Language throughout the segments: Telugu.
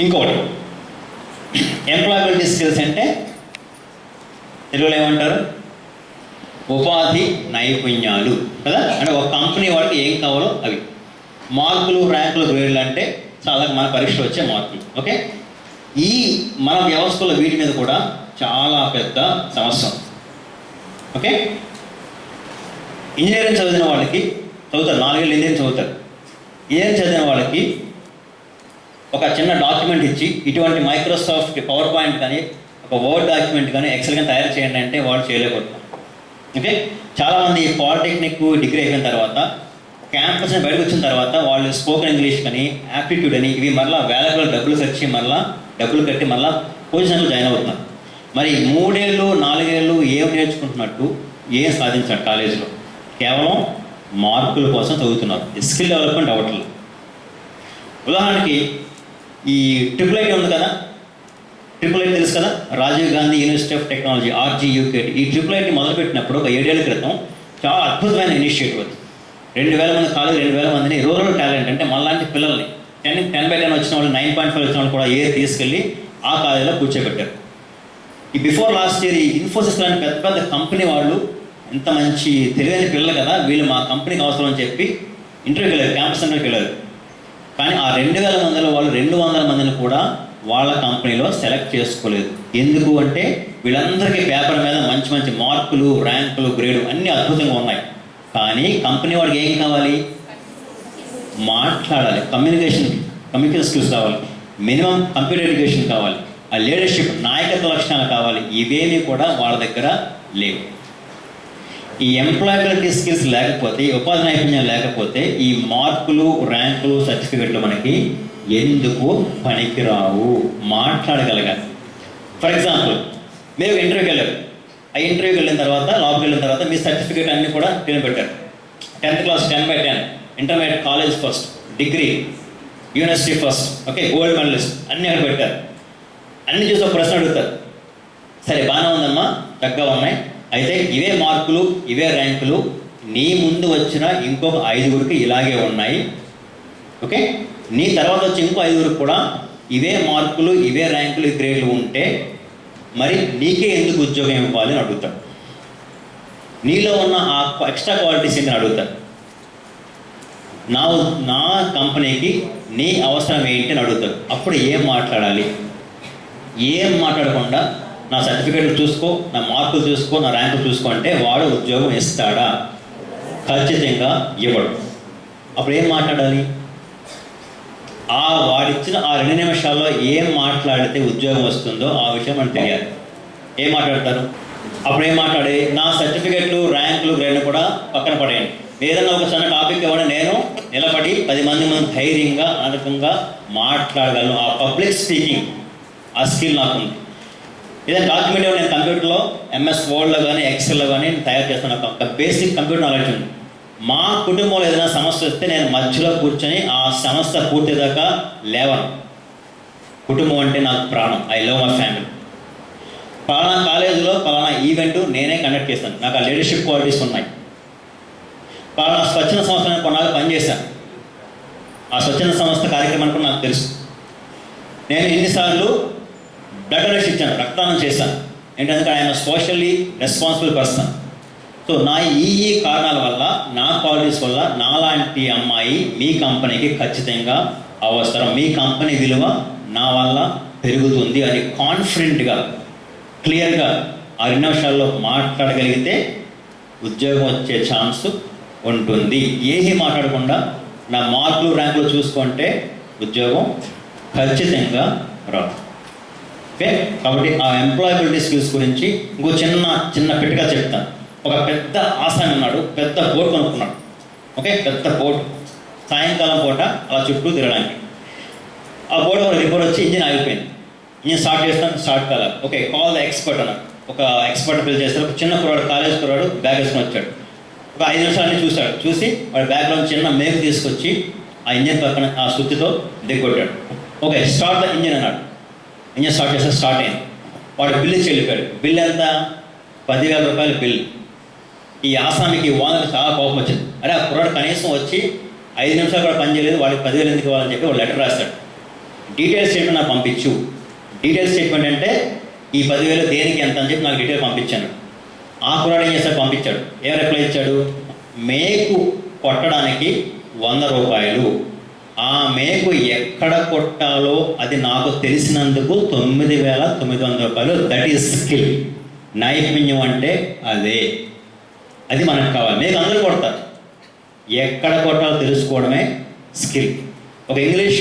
ఇంకొకటి ఎంప్లాయబిలిటీ స్కిల్స్ అంటే తెలుగులో ఏమంటారు? ఉపాధి నైపుణ్యాలు కదా. అంటే ఒక కంపెనీ వాడికి ఏం కావాలో అవి. మార్కులు, ర్యాంకులు, గ్రేడ్లు అంటే చాలా మన పరీక్షలు వచ్చే మార్కులు. ఓకే, ఈ మన వ్యవస్థలో వీటి మీద కూడా చాలా పెద్ద సమస్య. ఓకే, ఇంజనీరింగ్ చదివిన వాళ్ళకి చదువుతారు, 4 ఏళ్ళు ఇంజనీరింగ్ చదువుతారు. ఇంజనీరింగ్ చదివిన వాళ్ళకి ఒక చిన్న డాక్యుమెంట్ ఇచ్చి ఇటువంటి మైక్రోసాఫ్ట్ పవర్ పాయింట్ కానీ, ఒక వర్డ్ డాక్యుమెంట్ కానీ, ఎక్సెల్ కానీ తయారు చేయండి అంటే వాళ్ళు చేయలేకపోతున్నారు. ఓకే, చాలామంది పాలిటెక్నిక్ డిగ్రీ అయిపోయిన తర్వాత క్యాంపస్ బయటకు వచ్చిన తర్వాత వాళ్ళు స్పోకెన్ ఇంగ్లీష్ కానీ, యాప్టిట్యూడ్ అని ఇవి మళ్ళీ వేల డబ్బులు ఖర్చి మళ్ళీ డబ్బులు కట్టి మళ్ళీ పొజిషన్లో జాయిన్ అవుతున్నారు. మరి 3 ఏళ్ళు 4 ఏళ్ళు ఏం నేర్చుకుంటున్నట్టు ఏం సాధించారు కాలేజీలో? కేవలం మార్కుల కోసం చదువుతున్నారు, స్కిల్ డెవలప్మెంట్ అవ్వట్లేదు. ఉదాహరణకి ఈ ట్రిపుల్ ఐటీ ఉంది కదా, ట్రిపుల్ ఐటీ తెలుసు కదా, Rajiv Gandhi university of technology, RGUKT. ఈ ట్రిపుల్ ఐటీ మొదలుపెట్టినప్పుడు ఒక 7 ఏళ్ల క్రితం చాలా అద్భుతమైన ఇనిషియేటివ్ అది. 2000 మంది కాలేజ్, 2000 మందిని రూరల్ టాలెంట్ అంటే మనలాంటి పిల్లల్ని 10/10 వచ్చిన వాళ్ళు, 9.5 వచ్చిన వాళ్ళు కూడా తీసుకెళ్ళి ఆ కాలేజీలో కూర్చోబెట్టారు. ఈ బిఫోర్ లాస్ట్ ఇయర్ ఈ ఇన్ఫోసిస్ లాంటి పెద్ద పెద్ద కంపెనీ వాళ్ళు ఎంత మంచి తెలివైన పిల్లలు కదా, వీళ్ళు మా కంపెనీకి అవసరం అని చెప్పి ఇంటర్వ్యూకి వెళ్ళారు, క్యాంపస్ ఇంటర్వ్యూకి వెళ్ళారు. కానీ ఆ 2000 మందిలో వాళ్ళు 200 మందిని కూడా వాళ్ళ కంపెనీలో సెలెక్ట్ చేసుకోలేదు. ఎందుకు అంటే వీళ్ళందరికీ పేపర్ మీద మంచి మంచి మార్కులు, ర్యాంకులు, గ్రేడు అన్నీ అద్భుతంగా ఉన్నాయి. కానీ కంపెనీ వాడికి ఏం కావాలి? మాట్లాడాలి, కమ్యూనికేషన్ స్కిల్స్ కావాలి, మినిమం కంప్యూటర్ ఎడ్యుకేషన్ కావాలి, ఆ లీడర్షిప్ నాయకత్వ లక్షణాలు కావాలి. ఇవేమీ కూడా వాళ్ళ దగ్గర లేవు. ఈ ఎంప్లాయబిలిటీ స్కిల్స్ లేకపోతే, ఉపాధి నైపుణ్యం లేకపోతే ఈ మార్కులు, ర్యాంకులు, సర్టిఫికెట్లు మనకి ఎందుకు పనికిరావు? మాట్లాడగలగాలి. ఫర్ ఎగ్జాంపుల్, మీరు ఇంటర్వ్యూకి వెళ్ళారు. ఆ ఇంటర్వ్యూకి వెళ్ళిన తర్వాత, లాబ్కి వెళ్ళిన తర్వాత మీ సర్టిఫికేట్ అన్నీ కూడా పెట్టారు. 10th class 10/10, intermediate college first, degree university first, okay, gold medalist అన్నీ అక్కడ పెట్టారు. అన్నీ చూసి ఒక ప్రశ్న అడుగుతారు. సరే, బాగానే ఉందమ్మా, తగ్గగా ఉన్నాయి. అయితే ఇవే మార్కులు, ఇవే ర్యాంకులు నీ ముందు వచ్చిన ఇంకొక 5గురికి ఇలాగే ఉన్నాయి. ఓకే, నీ తర్వాత వచ్చి ఇంకో 5గురికి కూడా ఇవే మార్కులు, ఇవే ర్యాంకులు, గ్రేడ్లు ఉంటే మరి నీకే ఎందుకు ఉద్యోగం ఇవ్వాలి అని అడుగుతాడు. నీలో ఉన్న ఆ ఎక్స్ట్రా క్వాలిటీస్ ఏంటని అడుగుతాడు. నా కంపెనీకి నీ అవసరం ఏంటి అని అడుగుతాడు. అప్పుడు ఏం మాట్లాడాలి? ఏం మాట్లాడకుండా నా సర్టిఫికేట్లు చూసుకో, నా మార్కులు చూసుకో, నా ర్యాంకులు చూసుకో అంటే వాడు ఉద్యోగం ఇస్తాడా? ఖచ్చితంగా ఇవ్వడు. అప్పుడు ఏం మాట్లాడాలి? వాడిచ్చిన ఆ 2 నిమిషాల్లో ఏం మాట్లాడితే ఉద్యోగం వస్తుందో ఆ విషయం మనకు తెలియాలి. ఏం మాట్లాడతారు? అప్పుడు ఏం మాట్లాడి నా సర్టిఫికెట్లు, ర్యాంకులు, గ్రేడ్లు కూడా పక్కన పడేయండి. ఏదన్నా ఒక చిన్న టాపిక్ ఇవ్వడం నేను నిలబడి 10 మంది ధైర్యంగా, అనకంగా మాట్లాడగలను. ఆ పబ్లిక్ స్పీకింగ్ ఆ స్కిల్ నాకుంది. ఏదైనా డాక్యుమెంట్ నేను కంప్యూటర్లో MS వర్డ్లో కానీ, ఎక్సెల్లో కానీ తయారు చేస్తాను. ఒక బేసిక్ కంప్యూటర్ నాలెడ్జ్ ఉంది. మా కుటుంబంలో ఏదైనా సమస్య వస్తే నేను మధ్యలో కూర్చొని ఆ సమస్య పూర్తిదాకా లేవను. కుటుంబం అంటే నాకు ప్రాణం. I love my family. పలానా కాలేజీలో పలానా ఈవెంట్ నేనే కండక్ట్ చేస్తాను, నాకు ఆ లీడర్షిప్ క్వాలిటీస్ ఉన్నాయి. పలానా స్వచ్ఛంద సంస్థ కొన్నాళ్ళు పనిచేశాను, ఆ స్వచ్ఛంద సంస్థ కార్యక్రమానికి కూడా నాకు తెలుసు. నేను ఎన్నిసార్లు బ్లడ్ డొనేషన్ ఇచ్చాను, రక్తదానం చేశాను. ఏంటంటే ఆయన సోషల్లీ రెస్పాన్సిబుల్ పర్సన్. సో నా ఈ కారణాల వల్ల, నా క్వాలిటీస్ వల్ల నాలాంటి అమ్మాయి మీ కంపెనీకి ఖచ్చితంగా అవసరం. మీ కంపెనీ విలువ నా వల్ల పెరుగుతుంది అని కాన్ఫిడెంట్గా, క్లియర్గా ఆ 2 నిమిషాల్లో మాట్లాడగలిగితే ఉద్యోగం వచ్చే ఛాన్స్ ఉంటుంది. ఏమీ మాట్లాడకుండా నా మార్కులు, ర్యాంకులు చూసుకుంటే ఉద్యోగం ఖచ్చితంగా రాదు. ఓకే, కాబట్టి ఆ ఎంప్లాయబిలిటీ స్కిల్స్ గురించి ఇంకో చిన్న పెట్టిగా చెప్తాను. ఒక పెద్ద ఆసామి ఉన్నాడు, పెద్ద బోట్ కొనుక్కున్నాడు. ఓకే, పెద్ద బోట్. సాయంకాలం పూట అలా చుట్టూ తిరగడానికి ఆ బోట్ రిపోర్ట్ వచ్చి ఇంజిన్ ఆగిపోయింది. ఇంజిన్ స్టార్ట్ చేస్తాను, స్టార్ట్ కాలేదు. ఓకే, కాల్ ద ఎక్స్పర్ట్ అన్నాడు. ఒక ఎక్స్పర్ట్ పిల్ చేస్తారు. ఒక చిన్న కుర్రాడు, కాలేజ్ కుర్రాడు, బ్యాగ్ వేసుకొని వచ్చాడు. ఒక 5 నిమిషాలన్నీ చూశాడు. చూసి వాడి బ్యాగ్లో చిన్న మేకు తీసుకొచ్చి ఆ ఇంజిన్ పక్కన ఆ సుత్తితో దిగొట్టాడు. ఓకే, స్టార్ట్ ద ఇంజిన్ అన్నాడు. ఇంజిన్ స్టార్ట్ చేస్తే స్టార్ట్ అయింది. వాడు బిల్ ఇచ్చి వెళ్ళిపోయాడు. బిల్ ఎంత? 10,000 రూపాయల బిల్. ఈ ఆసామికి ఓనర్కి చాలా కోపం వచ్చింది. అరే, ఆ కుర్రాడు కనీసం వచ్చి 5 నిమిషాలు కూడా పని చేయలేదు, వాడికి 10,000 ఎందుకు ఇవ్వాలని చెప్పి వాడు లెటర్ రాస్తాడు. డీటెయిల్ స్టేట్మెంట్ నాకు పంపించు. డీటెయిల్ స్టేట్మెంట్ అంటే ఈ 10,000 దేనికి ఎంత అని చెప్పి నాకు డీటెయిల్ పంపించాను. ఆ కుర్రాడు ఏం చేస్తాడు, పంపించాడు. ఏం రిప్లై ఇచ్చాడు, మేకు కొట్టడానికి 100 రూపాయలు, ఆ మేకు ఎక్కడ కొట్టాలో అది నాకు తెలిసినందుకు 9,900 రూపాయలు. That is skill. నైపుణ్యం అంటే అదే, అది మనకు కావాలి. మేకు అందరూ కొడతారు, ఎక్కడ కొట్టాలో తెలుసుకోవడమే స్కిల్. ఒక ఇంగ్లీష్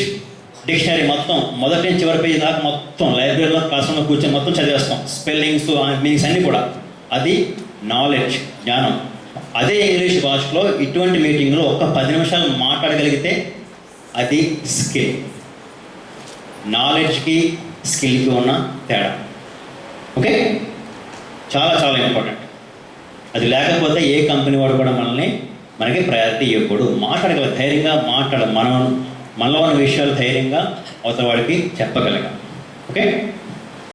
డిక్షనరీ మొత్తం మొదటి నుంచి చివరి పేజీ దాకా మొత్తం లైబ్రరీలో క్లాస్రూమ్లో కూర్చొని మొత్తం చదివేస్తాం, స్పెల్లింగ్స్ మీనింగ్స్ అన్నీ కూడా. అది నాలెడ్జ్, జ్ఞానం. అదే ఇంగ్లీష్ భాషలో ఇటువంటి మీటింగ్లో ఒక 10 నిమిషాలు మాట్లాడగలిగితే అది స్కిల్. నాలెడ్జ్కి స్కిల్కి ఉన్న తేడా. ఓకే, చాలా చాలా ఇంపార్టెంట్. అది లేకపోతే ఏ కంపెనీ వాడు కూడా మనకి ప్రయారిటీ ఇవ్వకూడదు. మాట్లాడగల ధైర్యంగా మనలో ఉన్న విషయాలు ధైర్యంగా అవతల వాడికి చెప్పగలగాలి. ఓకే.